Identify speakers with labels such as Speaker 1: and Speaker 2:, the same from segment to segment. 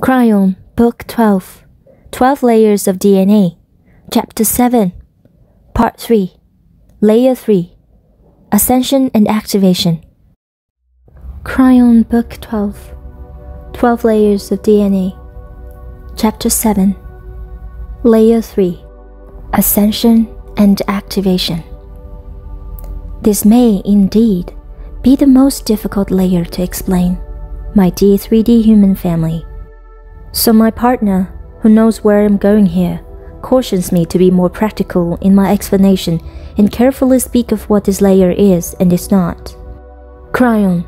Speaker 1: Kryon, Book 12, 12 Layers of DNA, Chapter 7, Part 3, Layer 3, Ascension and Activation. Kryon, Book 12, 12 Layers of DNA, Chapter 7, Layer 3, Ascension and Activation. This may, indeed, be the most difficult layer to explain, my dear 3D human family. So my partner, who knows where I'm going here, cautions me to be more practical in my explanation and carefully speak of what this layer is and is not. Kryon,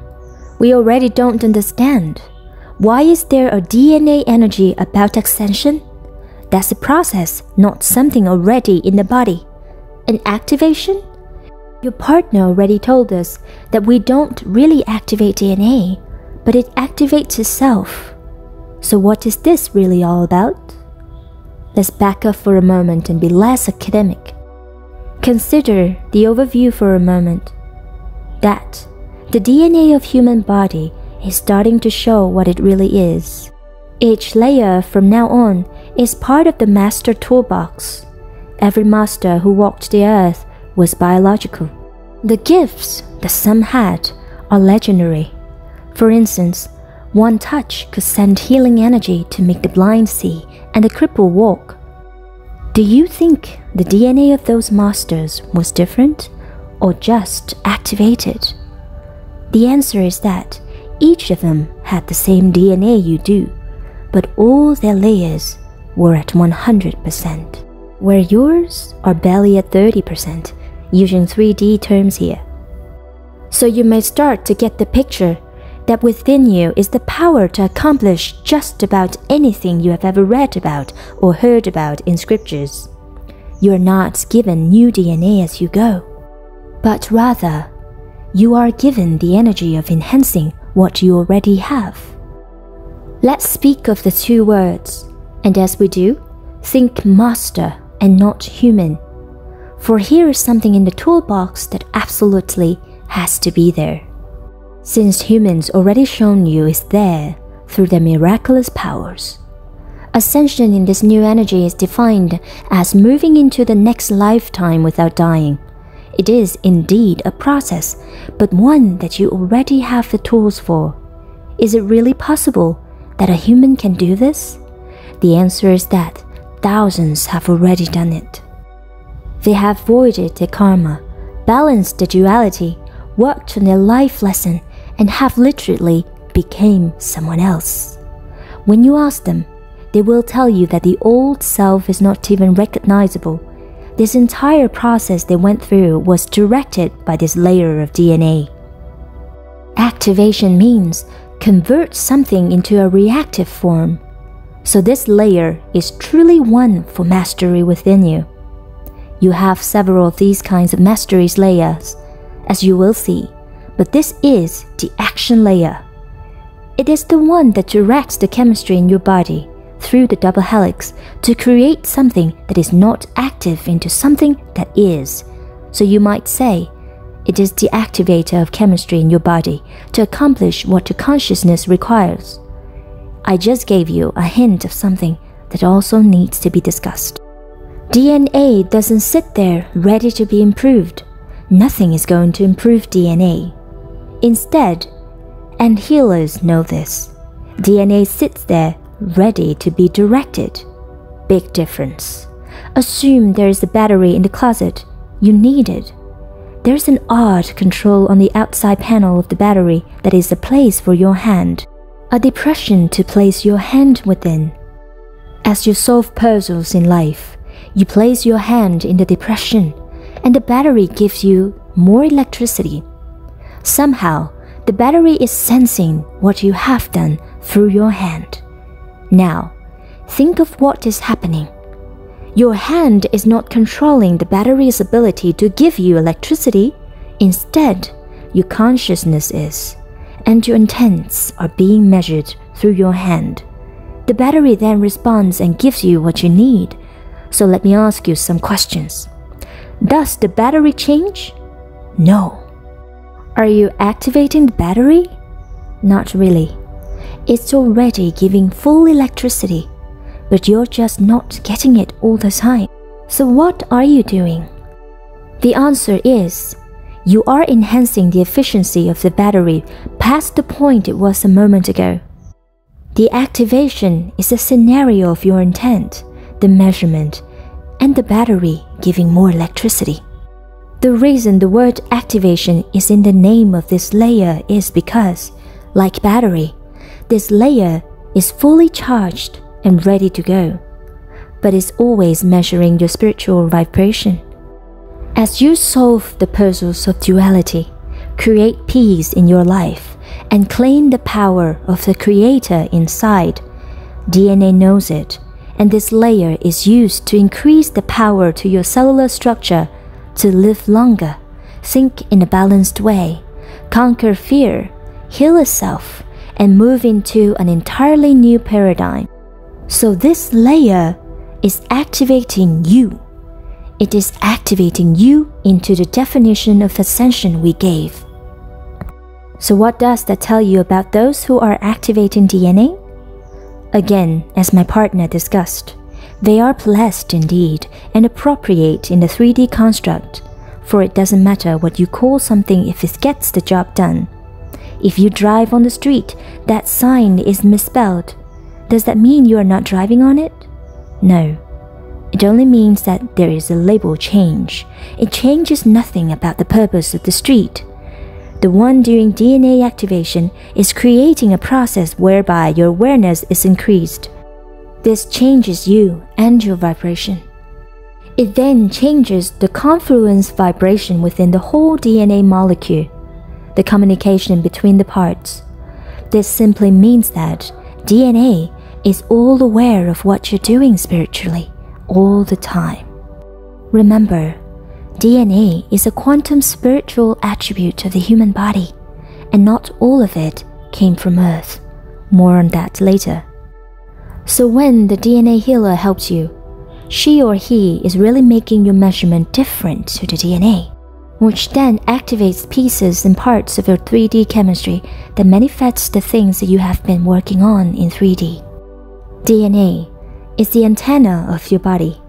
Speaker 1: we already don't understand. Why is there a DNA energy about ascension? That's a process, not something already in the body. An activation? Your partner already told us that we don't really activate DNA, but it activates itself. So what is this really all about? Let's back up for a moment and be less academic. Consider the overview for a moment. That the DNA of human body is starting to show what it really is. Each layer from now on is part of the master toolbox. Every master who walked the earth was biological. The gifts that some had are legendary. For instance, one touch could send healing energy to make the blind see and the cripple walk. Do you think the DNA of those masters was different or just activated? The answer is that each of them had the same DNA you do, but all their layers were at 100%, where yours are barely at 30%, using 3D terms here. So you may start to get the picture that within you is the power to accomplish just about anything you have ever read about or heard about in scriptures. You are not given new DNA as you go, but rather, you are given the energy of enhancing what you already have. Let's speak of the two words, and as we do, think master and not human. For here is something in the toolbox that absolutely has to be there. Since humans already shown you is there through their miraculous powers. Ascension in this new energy is defined as moving into the next lifetime without dying. It is indeed a process, but one that you already have the tools for. Is it really possible that a human can do this? The answer is that thousands have already done it. They have voided their karma, balanced the duality, worked on their life lesson, and have literally became someone else. When you ask them, they will tell you that the old self is not even recognizable. This entire process they went through was directed by this layer of DNA. Activation means convert something into a reactive form. So this layer is truly one for mastery within you. You have several of these kinds of masteries layers, as you will see. But this is the action layer. It is the one that directs the chemistry in your body through the double helix to create something that is not active into something that is. So you might say, it is the activator of chemistry in your body to accomplish what your consciousness requires. I just gave you a hint of something that also needs to be discussed. DNA doesn't sit there ready to be improved. Nothing is going to improve DNA. Instead, and healers know this, DNA sits there ready to be directed. Big difference. Assume there is a battery in the closet. You need it. There's an odd control on the outside panel of the battery that is a place for your hand, a depression to place your hand within. As you solve puzzles in life, you place your hand in the depression, and the battery gives you more electricity. Somehow, the battery is sensing what you have done through your hand. Now, think of what is happening. Your hand is not controlling the battery's ability to give you electricity. Instead, your consciousness is, and your intents are being measured through your hand. The battery then responds and gives you what you need. So let me ask you some questions. Does the battery change? No. Are you activating the battery? Not really. It's already giving full electricity, but you're just not getting it all the time. So what are you doing? The answer is, you are enhancing the efficiency of the battery past the point it was a moment ago. The activation is the scenario of your intent, the measurement, and the battery giving more electricity. The reason the word activation is in the name of this layer is because, like battery, this layer is fully charged and ready to go, but is always measuring your spiritual vibration. As you solve the puzzles of duality, create peace in your life, and claim the power of the Creator inside, DNA knows it, and this layer is used to increase the power to your cellular structure to live longer, think in a balanced way, conquer fear, heal itself, and move into an entirely new paradigm. So this layer is activating you. It is activating you into the definition of ascension we gave. So what does that tell you about those who are activating DNA? Again, as my partner discussed, they are blessed indeed and appropriate in the 3D construct, for it doesn't matter what you call something if it gets the job done. If you drive on the street, that sign is misspelled. Does that mean you are not driving on it? No. It only means that there is a label change. It changes nothing about the purpose of the street. The one doing DNA activation is creating a process whereby your awareness is increased. This changes you and your vibration. It then changes the confluence vibration within the whole DNA molecule, the communication between the parts. This simply means that DNA is all aware of what you're doing spiritually, all the time. Remember, DNA is a quantum spiritual attribute of the human body, and not all of it came from Earth. More on that later. So when the DNA healer helps you, she or he is really making your measurement different to the DNA, which then activates pieces and parts of your 3D chemistry that manifests the things that you have been working on in 3D. DNA is the antenna of your body,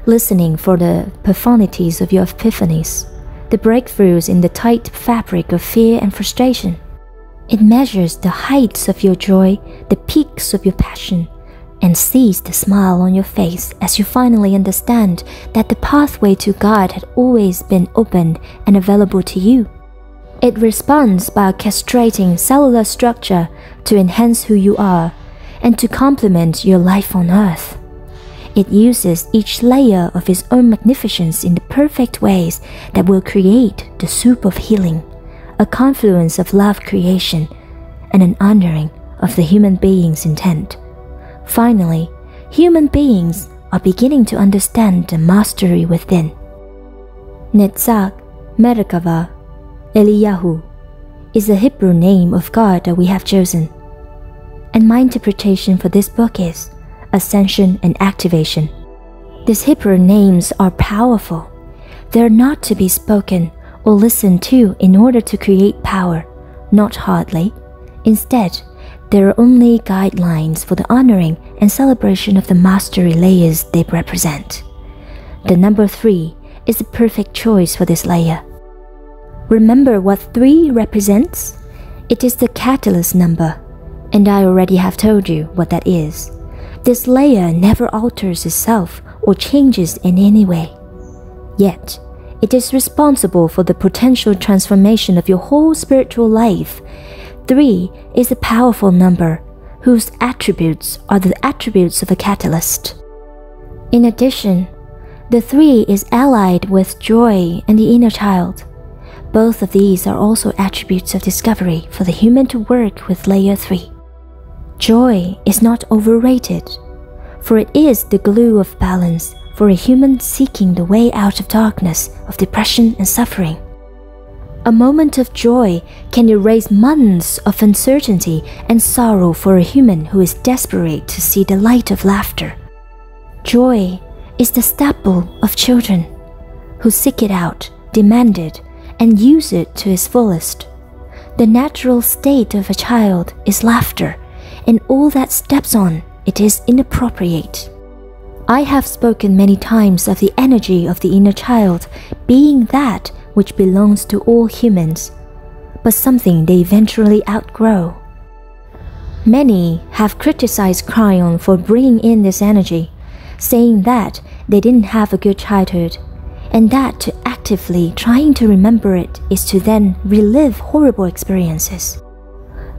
Speaker 1: listening for the profundities of your epiphanies, the breakthroughs in the tight fabric of fear and frustration. It measures the heights of your joy, the peaks of your passion, and sees the smile on your face as you finally understand that the pathway to God had always been open and available to you. It responds by orchestrating cellular structure to enhance who you are and to complement your life on earth. It uses each layer of its own magnificence in the perfect ways that will create the soup of healing, a confluence of love creation, and an honoring of the human being's intent. Finally, human beings are beginning to understand the mastery within. Netzach, Merkava, Eliyahu is the Hebrew name of God that we have chosen. And my interpretation for this book is Ascension and Activation. These Hebrew names are powerful. They're not to be spoken or listened to in order to create power, not hardly. Instead, there are only guidelines for the honoring and celebration of the mastery layers they represent. The number 3 is the perfect choice for this layer. Remember what 3 represents? It is the catalyst number, and I already have told you what that is. This layer never alters itself or changes in any way. Yet, it is responsible for the potential transformation of your whole spiritual life. 3 is a powerful number whose attributes are the attributes of a catalyst. In addition, the 3 is allied with joy and the inner child. Both of these are also attributes of discovery for the human to work with layer 3. Joy is not overrated, for it is the glue of balance for a human seeking the way out of darkness, of depression and suffering. A moment of joy can erase months of uncertainty and sorrow for a human who is desperate to see the light of laughter. Joy is the staple of children who seek it out, demand it, and use it to its fullest. The natural state of a child is laughter, and all that steps on it is inappropriate. I have spoken many times of the energy of the inner child being that which belongs to all humans, but something they eventually outgrow. Many have criticized Kryon for bringing in this energy, saying that they didn't have a good childhood, and that to actively trying to remember it is to then relive horrible experiences.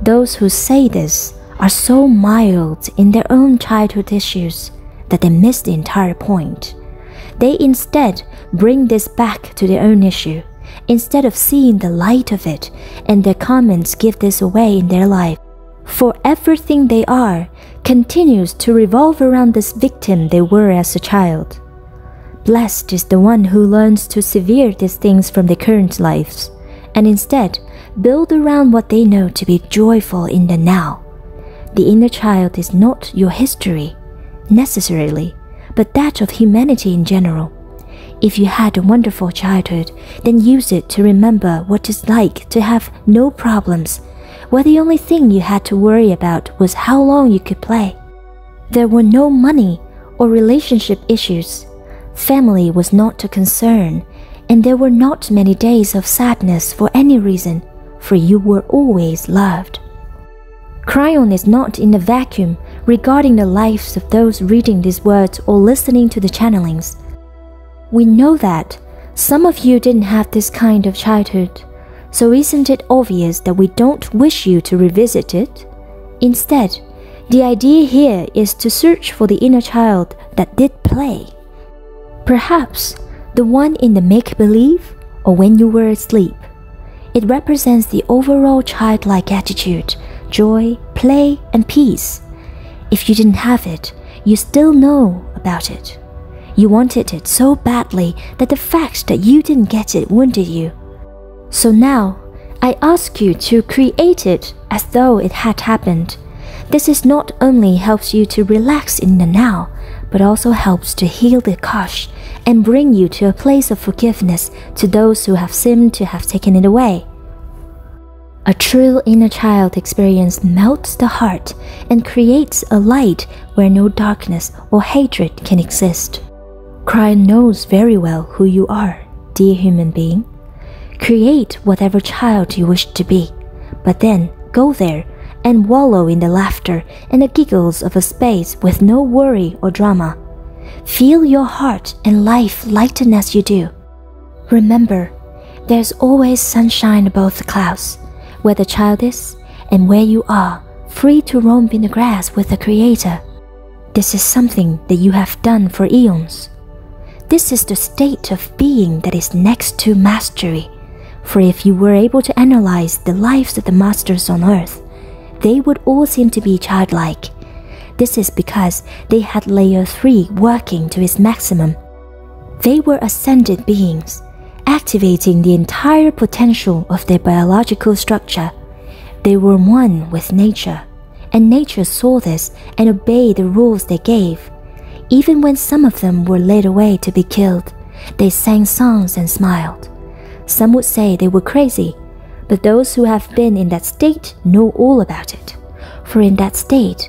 Speaker 1: Those who say this are so mild in their own childhood issues that they miss the entire point. They instead bring this back to their own issue, instead of seeing the light of it, and their comments give this away in their life. For everything they are continues to revolve around this victim they were as a child. Blessed is the one who learns to sever these things from their current lives, and instead build around what they know to be joyful in the now. The inner child is not your history, necessarily, but that of humanity in general. If you had a wonderful childhood, then use it to remember what it's like to have no problems, where the only thing you had to worry about was how long you could play. There were no money or relationship issues. Family was not a concern, and there were not many days of sadness for any reason, for you were always loved. Kryon is not in a vacuum regarding the lives of those reading these words or listening to the channelings. We know that some of you didn't have this kind of childhood, so isn't it obvious that we don't wish you to revisit it? Instead, the idea here is to search for the inner child that did play. Perhaps the one in the make-believe or when you were asleep. It represents the overall childlike attitude, joy, play, and peace. If you didn't have it, you still know about it. You wanted it so badly that the fact that you didn't get it wounded you. So now, I ask you to create it as though it had happened. This is not only helps you to relax in the now, but also helps to heal the kosh and bring you to a place of forgiveness to those who have seemed to have taken it away. A true inner child experience melts the heart and creates a light where no darkness or hatred can exist. Kryon knows very well who you are, dear human being. Create whatever child you wish to be, but then go there and wallow in the laughter and the giggles of a space with no worry or drama. Feel your heart and life lighten as you do. Remember, there's always sunshine above the clouds, where the child is and where you are, free to roam in the grass with the Creator. This is something that you have done for eons. This is the state of being that is next to mastery, for if you were able to analyze the lives of the masters on earth, they would all seem to be childlike. This is because they had layer 3 working to its maximum. They were ascended beings, activating the entire potential of their biological structure. They were one with nature, and nature saw this and obeyed the rules they gave. Even when some of them were led away to be killed, they sang songs and smiled. Some would say they were crazy, but those who have been in that state know all about it. For in that state,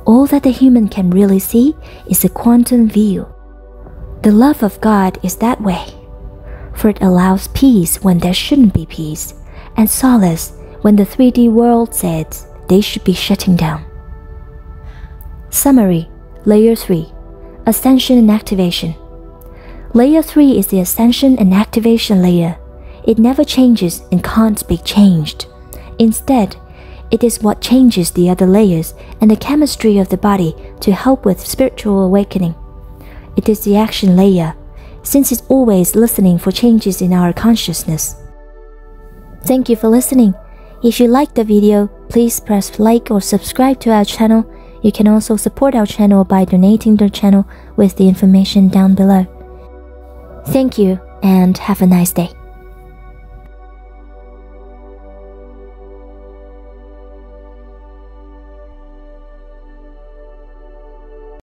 Speaker 1: all that the human can really see is a quantum view. The love of God is that way, for it allows peace when there shouldn't be peace, and solace when the 3D world says they should be shutting down. Summary: Layer 3, Ascension and Activation. Layer 3 is the Ascension and Activation layer. It never changes and can't be changed. Instead, it is what changes the other layers and the chemistry of the body to help with spiritual awakening. It is the action layer, since it's always listening for changes in our consciousness. Thank you for listening. If you liked the video, please press like or subscribe to our channel. You can also support our channel by donating to the channel with the information down below. Thank you and have a nice day.